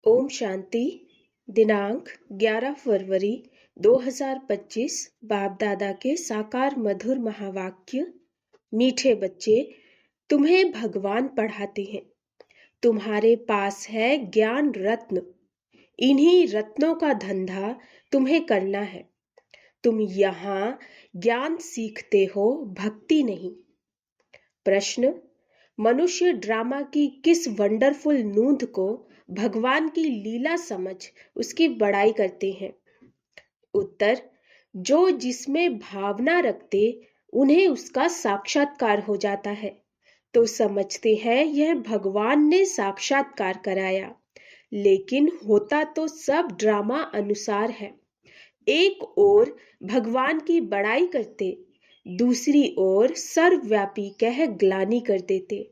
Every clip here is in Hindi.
ओम शांति। दिनांक 11 फरवरी 2025। बाप दादा के साकार मधुर महावाक्य। मीठे बच्चे, तुम्हें भगवान पढ़ाते हैं। तुम्हारे पास है ज्ञान रत्न। इन्हीं रत्नों का धंधा तुम्हें करना है। तुम यहाँ ज्ञान सीखते हो, भक्ति नहीं। प्रश्न: मनुष्य ड्रामा की किस वंडरफुल नूंद को भगवान की लीला समझ उसकी बड़ाई करते हैं? उत्तर: जो जिसमें भावना रखते उन्हें उसका साक्षात्कार हो जाता है, तो समझते हैं यह भगवान ने साक्षात्कार कराया। लेकिन होता तो सब ड्रामा अनुसार है। एक ओर भगवान की बड़ाई करते, दूसरी ओर सर्वव्यापी कह ग्लानि कर देते।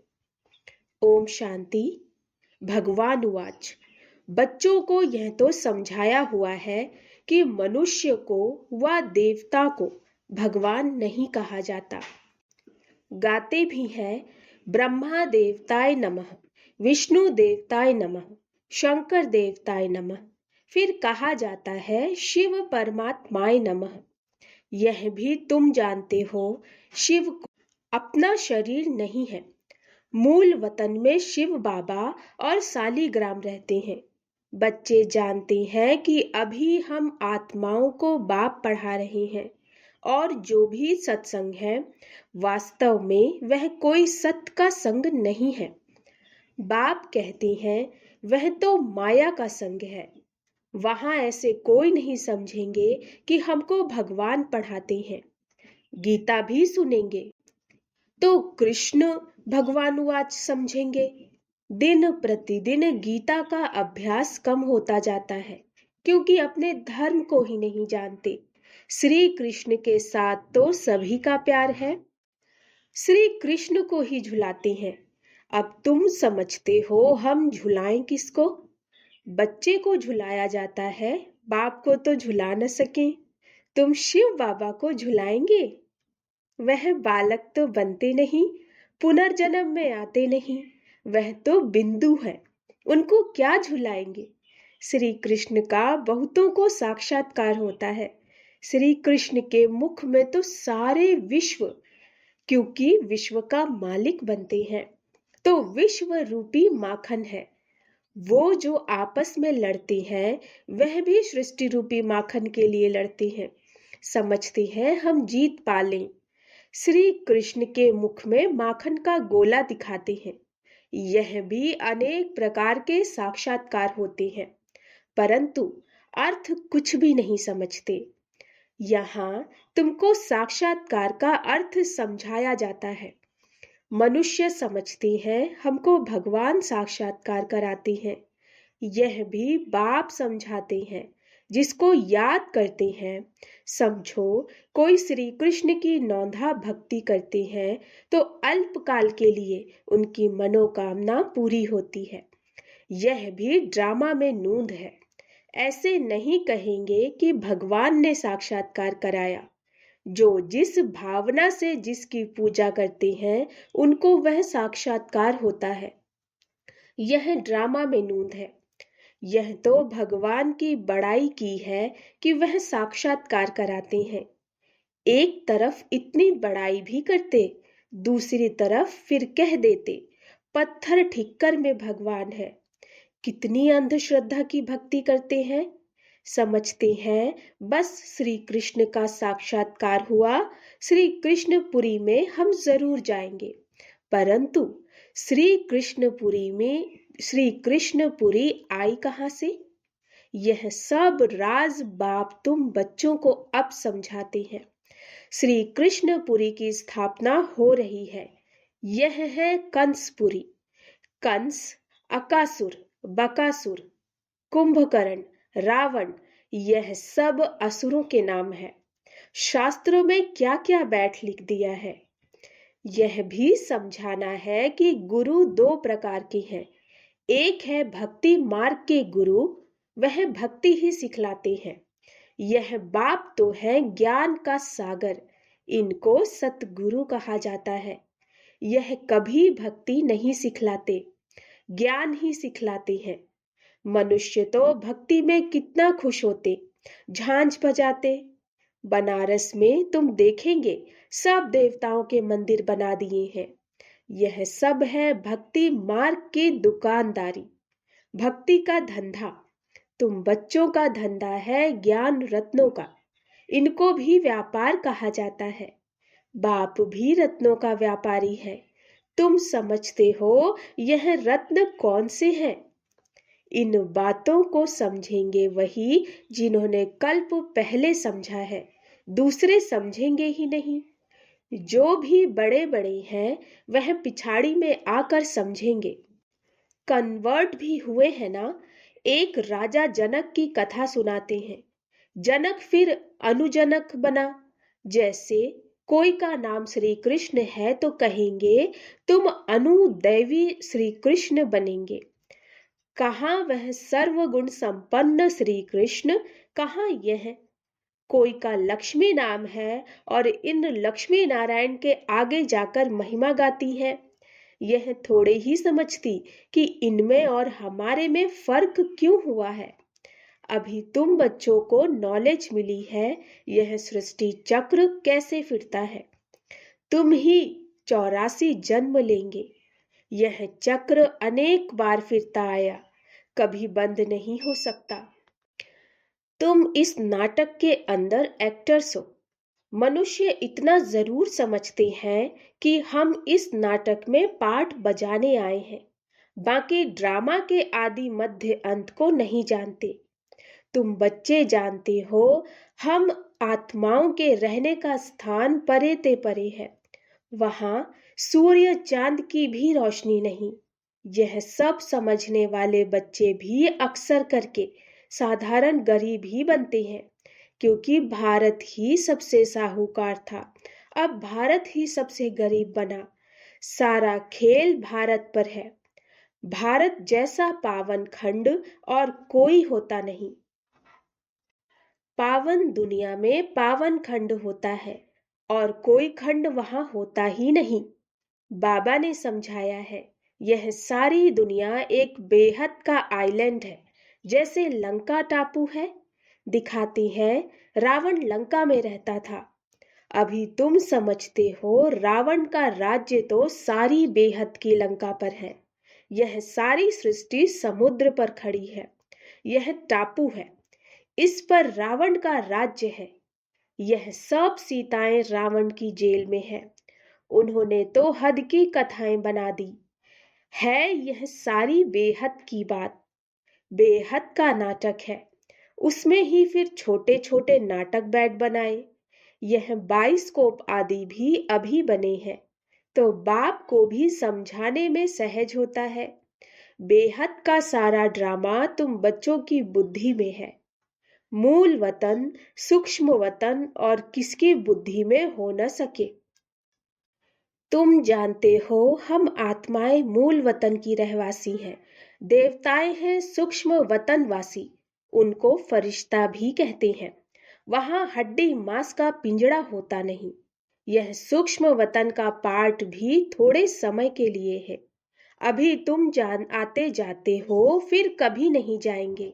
ओम शांति। भगवान उवाच: बच्चों को यह तो समझाया हुआ है कि मनुष्य को व देवता को भगवान नहीं कहा जाता। गाते भी हैं ब्रह्मा देवताय नमः, विष्णु देवताय नमः, शंकर देवताय नमः। फिर कहा जाता है शिव परमात्माय नमः। यह भी तुम जानते हो, शिव को अपना शरीर नहीं है। मूल वतन में शिव बाबा और सालीग्राम रहते हैं। बच्चे जानते हैं कि अभी हम आत्माओं को बाप पढ़ा रहे हैं, और जो भी सत्संग है वास्तव में वह कोई सत्य का संग नहीं है। बाप कहते हैं वह तो माया का संग है। वहां ऐसे कोई नहीं समझेंगे कि हमको भगवान पढ़ाते हैं। गीता भी सुनेंगे तो कृष्ण भगवान वाच समझेंगे। दिन प्रतिदिन गीता का अभ्यास कम होता जाता है, क्योंकि अपने धर्म को ही नहीं जानते। श्री कृष्ण के साथ तो सभी का प्यार है। श्री कृष्ण को ही झुलाते हैं। अब तुम समझते हो हम झुलाएं किसको? बच्चे को झुलाया जाता है, बाप को तो झुला न सके। तुम शिव बाबा को झुलाएंगे? वह बालक तो बनते नहीं, पुनर्जन्म में आते नहीं। वह तो बिंदु है, उनको क्या झुलाएंगे? श्री कृष्ण का बहुतों को साक्षात्कार होता है। श्री कृष्ण के मुख में तो सारे विश्व, क्योंकि विश्व का मालिक बनते हैं, तो विश्व रूपी माखन है। वो जो आपस में लड़ते हैं वह भी सृष्टि रूपी माखन के लिए लड़ते हैं। समझते हैं हम जीत पालें। श्री कृष्ण के मुख में माखन का गोला दिखाते हैं। यह भी अनेक प्रकार के साक्षात्कार होते हैं, परंतु अर्थ कुछ भी नहीं समझते। यहाँ तुमको साक्षात्कार का अर्थ समझाया जाता है। मनुष्य समझते हैं हमको भगवान साक्षात्कार कराते हैं। यह भी बाप समझाते हैं, जिसको याद करते हैं। समझो कोई श्री कृष्ण की नौंधा भक्ति करते हैं तो अल्पकाल के लिए उनकी मनोकामना पूरी होती है। यह भी ड्रामा में नूंद है। ऐसे नहीं कहेंगे कि भगवान ने साक्षात्कार कराया। जो जिस भावना से जिसकी पूजा करते हैं उनको वह साक्षात्कार होता है। यह ड्रामा में नूंद है। यह तो भगवान की बड़ाई की है कि वह साक्षात्कार कराते हैं। एक तरफ इतनी बड़ाई भी करते, दूसरी तरफ फिर कह देते पत्थर ठिक्कर में भगवान है। कितनी अंधश्रद्धा की भक्ति करते हैं। समझते हैं बस श्री कृष्ण का साक्षात्कार हुआ, श्री कृष्णपुरी में हम जरूर जाएंगे। परंतु श्री कृष्णपुरी आई कहां से? यह सब राज बाप तुम बच्चों को अब समझाते हैं। श्री कृष्णपुरी की स्थापना हो रही है। यह है कंसपुरी। कंस, अकासुर, बकासुर, कुंभकर्ण, रावण, यह सब असुरों के नाम है। शास्त्रों में क्या क्या बैठ लिख दिया है। यह भी समझाना है कि गुरु दो प्रकार के हैं। एक है भक्ति मार्ग के गुरु, वह भक्ति ही सिखलाते हैं। यह बाप तो है ज्ञान का सागर, इनको सतगुरु कहा जाता है। यह कभी भक्ति नहीं सिखलाते, ज्ञान ही सिखलाते हैं। मनुष्य तो भक्ति में कितना खुश होते, झांझ बजाते। बनारस में तुम देखेंगे सब देवताओं के मंदिर बना दिए हैं। यह सब है भक्ति मार्ग की दुकानदारी, भक्ति का धंधा। तुम बच्चों का धंधा है ज्ञान रत्नों का, इनको भी व्यापार कहा जाता है। बाप भी रत्नों का व्यापारी है। तुम समझते हो यह रत्न कौन से हैं? इन बातों को समझेंगे वही जिन्होंने कल्प पहले समझा है, दूसरे समझेंगे ही नहीं। जो भी बड़े बड़े हैं वह पिछाड़ी में आकर समझेंगे। कन्वर्ट भी हुए हैं ना। एक राजा जनक की कथा सुनाते हैं। जनक फिर अनुजनक बना। जैसे कोई का नाम श्री कृष्ण है तो कहेंगे तुम अनुदैवी श्री कृष्ण बनेंगे। कहाँ वह सर्वगुण संपन्न श्री कृष्ण, कहाँ यह। कोई का लक्ष्मी नाम है और इन लक्ष्मी नारायण के आगे जाकर महिमा गाती है। यह थोड़े ही समझती कि इनमें और हमारे में फर्क क्यों हुआ है। अभी तुम बच्चों को नॉलेज मिली है यह सृष्टि चक्र कैसे फिरता है। तुम ही 84 जन्म लेंगे। यह चक्र अनेक बार फिरता आया, कभी बंद नहीं हो सकता। तुम इस नाटक के अंदर एक्टर्स हो। मनुष्य इतना जरूर समझते हैं कि हम इस नाटक में पार्ट बजाने आए हैं, बाकी ड्रामा के आदि मध्य अंत को नहीं जानते। तुम बच्चे जानते हो हम आत्माओं के रहने का स्थान परे ते परे है। वहां सूर्य चांद की भी रोशनी नहीं। यह सब समझने वाले बच्चे भी अक्सर करके साधारण गरीब ही बनते हैं, क्योंकि भारत ही सबसे साहूकार था, अब भारत ही सबसे गरीब बना। सारा खेल भारत पर है। भारत जैसा पावन खंड और कोई होता नहीं। पावन दुनिया में पावन खंड होता है और कोई खंड वहां होता ही नहीं। बाबा ने समझाया है यह सारी दुनिया एक बेहद का आइलैंड है, जैसे लंका टापू है। दिखाती है रावण लंका में रहता था। अभी तुम समझते हो रावण का राज्य तो सारी बेहद की लंका पर है। यह सारी सृष्टि समुद्र पर खड़ी है। यह टापू है, इस पर रावण का राज्य है। यह सब सीताएं रावण की जेल में है। उन्होंने तो हद की कथाएं बना दी है। यह सारी बेहद की बात बेहद का नाटक है। उसमें ही फिर छोटे छोटे नाटक बैठ बनाए। यह बाइस्कोप आदि भी अभी बने हैं, तो बाप को भी समझाने में सहज होता है। बेहद का सारा ड्रामा तुम बच्चों की बुद्धि में है। मूल वतन, सूक्ष्म वतन और किसकी बुद्धि में हो न सके। तुम जानते हो हम आत्माएं मूल वतन की रहवासी हैं। देवताएं हैं सूक्ष्म वतनवासी, उनको फरिश्ता भी कहते हैं। वहां हड्डी मांस का पिंजड़ा होता नहीं। यह सूक्ष्म वतन का पार्ट भी थोड़े समय के लिए है। अभी तुम आते जाते हो, फिर कभी नहीं जाएंगे।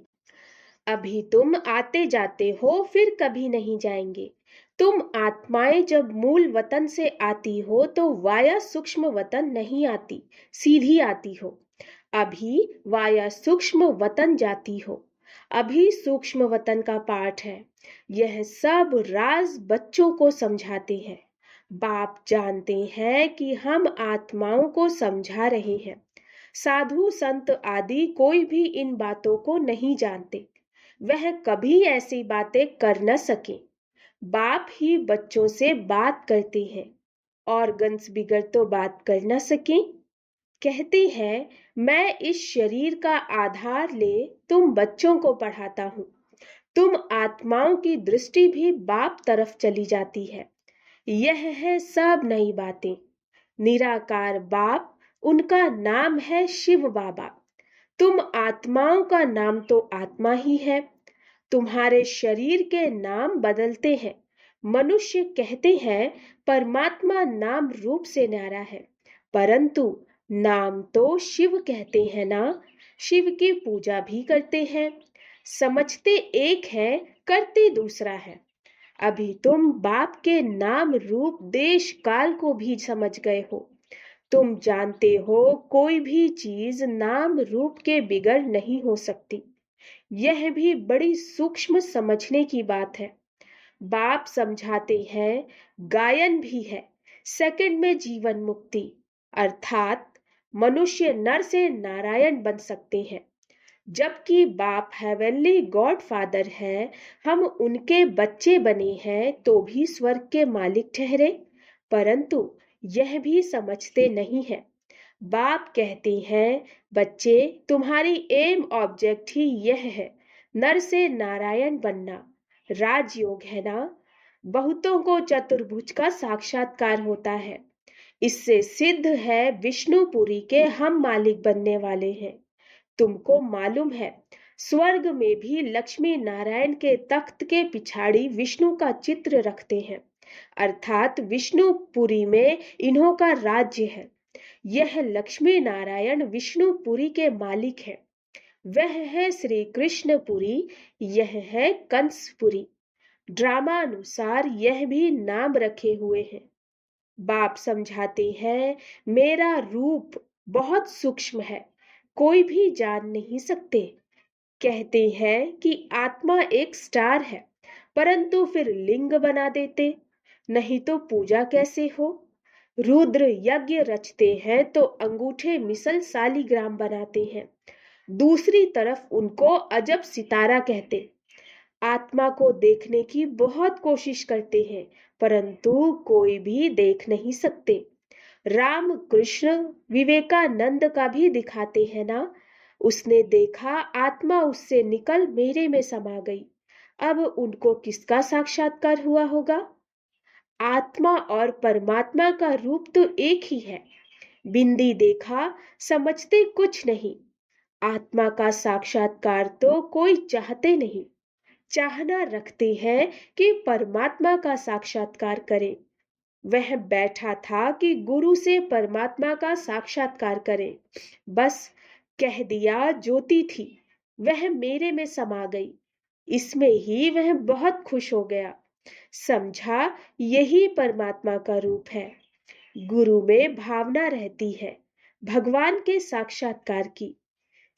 अभी तुम आते जाते हो, फिर कभी नहीं जाएंगे। तुम आत्माएं जब मूल वतन से आती हो तो वाया सूक्ष्म वतन नहीं आती, सीधी आती हो। अभी वाया सूक्ष्म वतन जाती हो। अभी सूक्ष्म वतन का पाठ है। यह सब राज बच्चों को समझाते हैं। बाप जानते हैं कि हम आत्माओं को समझा रहे हैं। साधु संत आदि कोई भी इन बातों को नहीं जानते। वह कभी ऐसी बातें कर न सके। बाप ही बच्चों से बात करते हैं। ऑर्गन्स बिगड़ तो बात कर न सके। कहते हैं मैं इस शरीर का आधार ले तुम बच्चों को पढ़ाता हूँ। तुम आत्माओं की दृष्टि भी बाप तरफ चली जाती है। यह है सब नई बातें। निराकार बाप, उनका नाम है शिव बाबा। तुम आत्माओं का नाम तो आत्मा ही है। तुम्हारे शरीर के नाम बदलते हैं। मनुष्य कहते हैं परमात्मा नाम रूप से न्यारा है, परंतु नाम तो शिव कहते हैं ना। शिव की पूजा भी करते हैं। समझते एक है, करते दूसरा है। अभी तुम बाप के नाम रूप देश काल को भी समझ गए हो। तुम जानते हो कोई भी चीज नाम रूप के बिगड़ नहीं हो सकती। यह भी बड़ी सूक्ष्म समझने की बात है। बाप समझाते हैं गायन भी है सेकंड में जीवन मुक्ति, अर्थात मनुष्य नर से नारायण बन सकते हैं। जबकि बाप हेवनली गॉड फादर है, हम उनके बच्चे बने हैं तो भी स्वर्ग के मालिक ठहरे। परंतु यह भी समझते नहीं है। बाप कहते हैं बच्चे, तुम्हारी एम ऑब्जेक्ट ही यह है, नर से नारायण बनना। राजयोग है ना। बहुतों को चतुर्भुज का साक्षात्कार होता है। इससे सिद्ध है विष्णुपुरी के हम मालिक बनने वाले हैं। तुमको मालूम है स्वर्ग में भी लक्ष्मी नारायण के तख्त के पिछाड़ी विष्णु का चित्र रखते हैं, अर्थात विष्णुपुरी में इन्हों का राज्य है। यह लक्ष्मी नारायण विष्णुपुरी के मालिक है। वह है श्री कृष्णपुरी, यह है कंसपुरी। ड्रामा अनुसार यह भी नाम रखे हुए हैं। बाप समझाते हैं मेरा रूप बहुत सूक्ष्म है, कोई भी जान नहीं सकते। कहते हैं कि आत्मा एक स्टार है, परंतु फिर लिंग बना देते, नहीं तो पूजा कैसे हो। रुद्र यज्ञ रचते हैं तो अंगूठे मिसल सालीग्राम बनाते हैं। दूसरी तरफ उनको अजब सितारा कहते। आत्मा को देखने की बहुत कोशिश करते हैं, परंतु कोई भी देख नहीं सकते। राम कृष्ण विवेकानंद का भी दिखाते हैं ना। उसने देखा आत्मा उससे निकल मेरे में समा गई। अब उनको किसका साक्षात्कार हुआ होगा। आत्मा और परमात्मा का रूप तो एक ही है। बिंदी देखा, समझते कुछ नहीं। आत्मा का साक्षात्कार तो कोई चाहते नहीं, चाहना रखते हैं कि परमात्मा का साक्षात्कार करे। वह बैठा था कि गुरु से परमात्मा का साक्षात्कार करे। बस कह दिया ज्योति थी, वह मेरे में समा गई। इसमें ही वह बहुत खुश हो गया। समझा यही परमात्मा का रूप है। गुरु में भावना रहती है भगवान के साक्षात्कार की।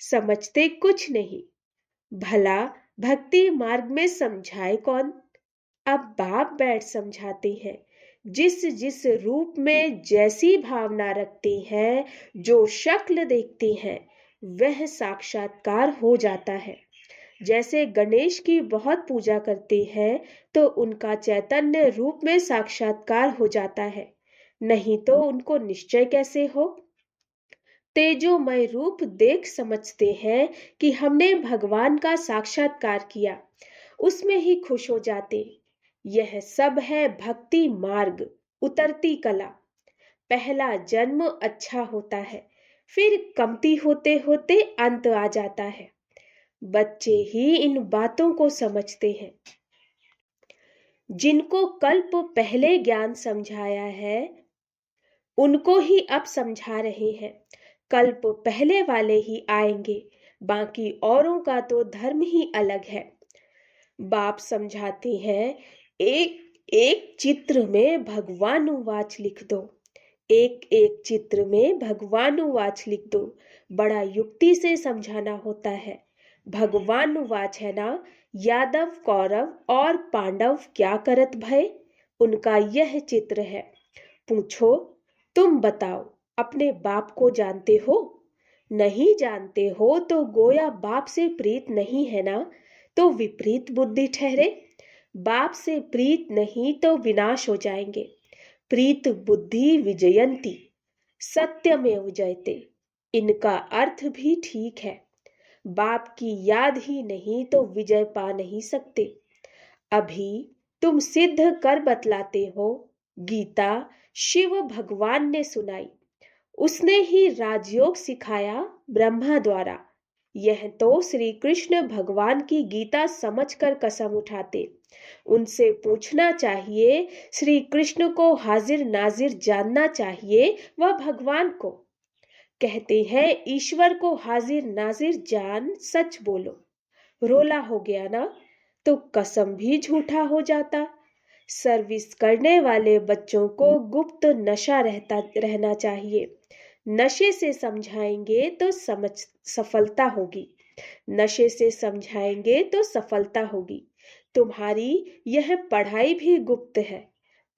समझते कुछ नहीं। भला भक्ति मार्ग में समझाए कौन। अब बाप बैठ समझाते हैं। जिस जिस रूप में जैसी भावना रखते हैं, जो शक्ल देखते हैं, वह साक्षात्कार हो जाता है। जैसे गणेश की बहुत पूजा करते हैं तो उनका चैतन्य रूप में साक्षात्कार हो जाता है, नहीं तो उनको निश्चय कैसे हो। तेजोमय रूप देख समझते हैं कि हमने भगवान का साक्षात्कार किया, उसमें ही खुश हो जाते। यह सब है भक्ति मार्ग, उतरती कला। पहला जन्म अच्छा होता है, फिर कमती होते होते अंत आ जाता है। बच्चे ही इन बातों को समझते हैं। जिनको कल्प पहले ज्ञान समझाया है, उनको ही अब समझा रहे हैं। कल्प पहले वाले ही आएंगे, बाकी औरों का तो धर्म ही अलग है। बाप समझाते हैं एक एक चित्र में भगवानुवाच लिख दो। एक एक चित्र में भगवानुवाच लिख दो। बड़ा युक्ति से समझाना होता है। भगवानुवाच है ना। यादव कौरव और पांडव क्या करत भय, उनका यह चित्र है। पूछो तुम बताओ अपने बाप को जानते हो। नहीं जानते हो तो गोया बाप से प्रीत नहीं है ना, तो विपरीत बुद्धि ठहरे। बाप से प्रीत नहीं तो विनाश हो जाएंगे। प्रीत बुद्धि विजयंती, सत्यमेव जयते। इनका अर्थ भी ठीक है। बाप की याद ही नहीं तो विजय पा नहीं सकते। अभी तुम सिद्ध कर बतलाते हो। गीता शिव भगवान ने सुनाई, उसने ही राजयोग सिखाया ब्रह्मा द्वारा। यह तो श्री कृष्ण भगवान की गीता समझकर कसम उठाते। उनसे पूछना चाहिए, श्री कृष्ण को हाजिर नाजिर जानना चाहिए व भगवान को। कहते हैं ईश्वर को हाजिर नाजिर जान सच बोलो। रोला हो गया ना तो कसम भी झूठा हो जाता। सर्विस करने वाले बच्चों को गुप्त नशा रहना चाहिए। नशे से समझाएंगे तो सफलता होगी। नशे से समझाएंगे तो सफलता होगी। तुम्हारी यह पढ़ाई भी गुप्त है,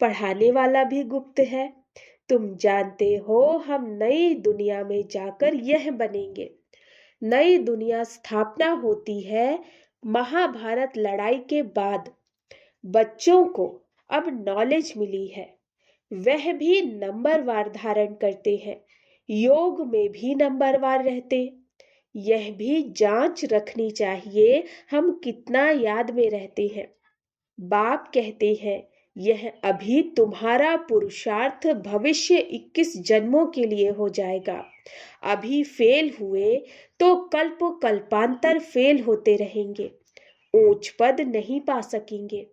पढ़ाने वाला भी गुप्त है। तुम जानते हो हम नई दुनिया में जाकर यह बनेंगे। नई दुनिया स्थापना होती है महाभारत लड़ाई के बाद। बच्चों को अब नॉलेज मिली है, वह भी नंबरवार धारण करते हैं, योग में भी नंबरवार रहते। यह भी जांच रखनी चाहिए हम कितना याद में रहते हैं। बाप कहते हैं यह अभी तुम्हारा पुरुषार्थ भविष्य 21 जन्मों के लिए हो जाएगा। अभी फेल हुए तो कल्प कल्पांतर फेल होते रहेंगे, ऊंच पद नहीं पा सकेंगे।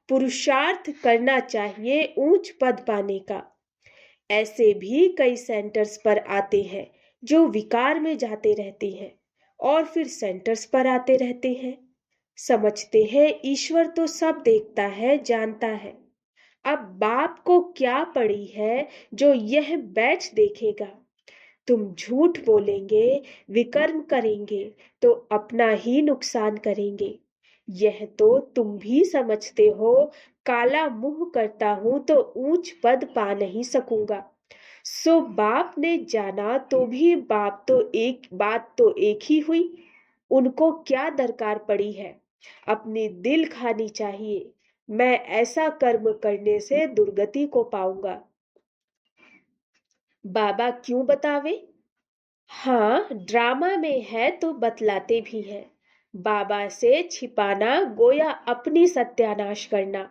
पुरुषार्थ करना चाहिए ऊंच पद पाने का। ऐसे भी कई सेंटर्स पर आते हैं जो विकार में जाते रहते हैं और फिर सेंटर्स पर आते रहते हैं। समझते हैं ईश्वर तो सब देखता है, जानता है। अब बाप को क्या पड़ी है जो यह बैच देखेगा। तुम झूठ बोलेंगे, विकर्म करेंगे तो अपना ही नुकसान करेंगे। यह तो तुम भी समझते हो। काला मुंह करता हूं तो ऊंच पद पा नहीं सकूंगा। सो बाप ने जाना तो भी बात तो एक ही हुई। उनको क्या दरकार पड़ी है, अपनी दिल खानी चाहिए। मैं ऐसा कर्म करने से दुर्गति को पाऊंगा। बाबा क्यों बतावे? हाँ, ड्रामा में है तो बतलाते भी हैं। बाबा से छिपाना गोया अपनी सत्यानाश करना।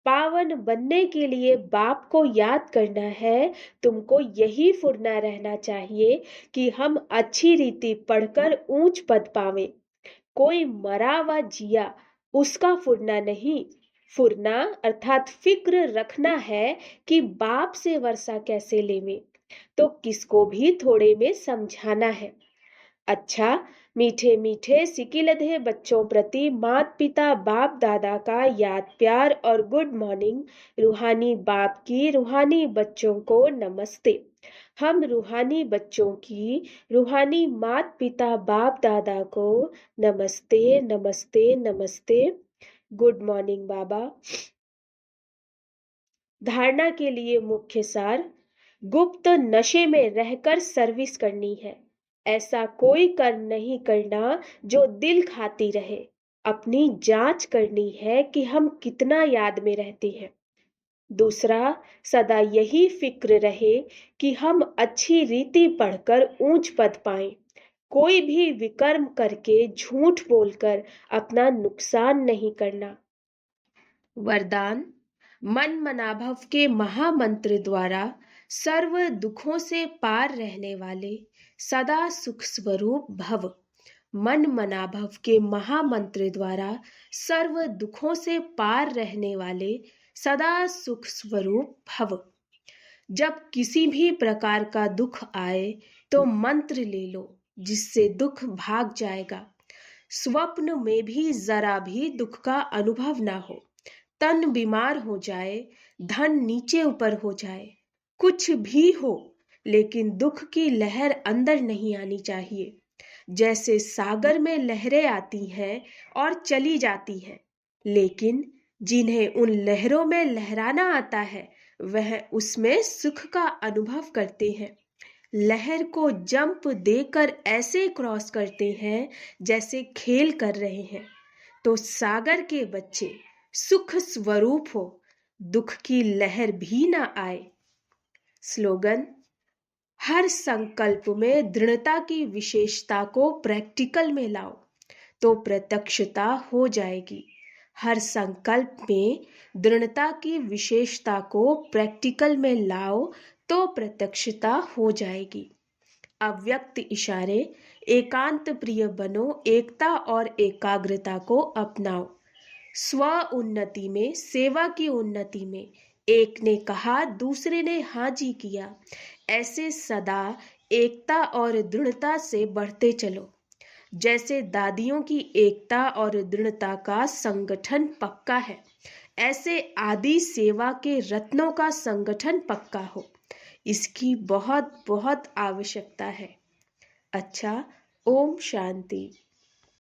पावन बनने के लिए बाप को याद करना है। तुमको यही फुरना रहना चाहिए कि हम अच्छी रीति पढ़कर ऊंच पद पावें। कोई मरा व जिया उसका फुरना नहीं। फुरना अर्थात फिक्र रखना है कि बाप से वर्षा कैसे लेवें, तो किसको भी थोड़े में समझाना है। अच्छा, मीठे मीठे सिकिलधे बच्चों प्रति माता पिता बाप दादा का याद प्यार और गुड मॉर्निंग। रूहानी बाप की रूहानी बच्चों को नमस्ते। हम रूहानी बच्चों की रूहानी माता पिता बाप दादा को नमस्ते नमस्ते नमस्ते। गुड मॉर्निंग बाबा। धारणा के लिए मुख्य सार, गुप्त नशे में रहकर सर्विस करनी है। ऐसा कोई कर्म नहीं करना जो दिल खाती रहे। अपनी जांच करनी है कि हम कितना याद में रहते हैं। दूसरा, सदा यही फिक्र रहे कि हम अच्छी रीति पढ़कर ऊंच पद पाएं। कोई भी विकर्म करके झूठ बोलकर अपना नुकसान नहीं करना। वरदान, मन मनाभव के महामंत्र द्वारा सर्व दुखों से पार रहने वाले सदा सुख स्वरूप भव। मन मनाभव के महामंत्र द्वारा सर्व दुखों से पार रहने वाले सदा सुख स्वरूप भव। जब किसी भी प्रकार का दुख आए तो मंत्र ले लो, जिससे दुख भाग जाएगा। स्वप्न में भी जरा भी दुख का अनुभव ना हो। तन बीमार हो जाए, धन नीचे ऊपर हो जाए, कुछ भी हो, लेकिन दुख की लहर अंदर नहीं आनी चाहिए। जैसे सागर में लहरें आती हैं और चली जाती हैं, लेकिन जिन्हें उन लहरों में लहराना आता है वह उसमें सुख का अनुभव करते हैं। लहर को जंप देकर ऐसे क्रॉस करते हैं जैसे खेल कर रहे हैं। तो सागर के बच्चे सुख स्वरूप हो, दुख की लहर भी ना आए। स्लोगन, हर संकल्प में दृढ़ता की विशेषता को प्रैक्टिकल में लाओ तो प्रत्यक्षता हो जाएगी। हर संकल्प में दृढ़ता की विशेषता को प्रैक्टिकल में लाओ तो प्रत्यक्षता हो जाएगी। अव्यक्त इशारे, एकांत प्रिय बनो, एकता और एकाग्रता को अपनाओ। स्व उन्नति में, सेवा की उन्नति में एक ने कहा दूसरे ने हाँ जी किया, ऐसे सदा एकता और दृढ़ता से बढ़ते चलो। जैसे दादियों की एकता और दृढ़ता का संगठन पक्का है, ऐसे आदि सेवा के रत्नों का संगठन पक्का हो। इसकी बहुत बहुत आवश्यकता है। अच्छा, ओम शांति।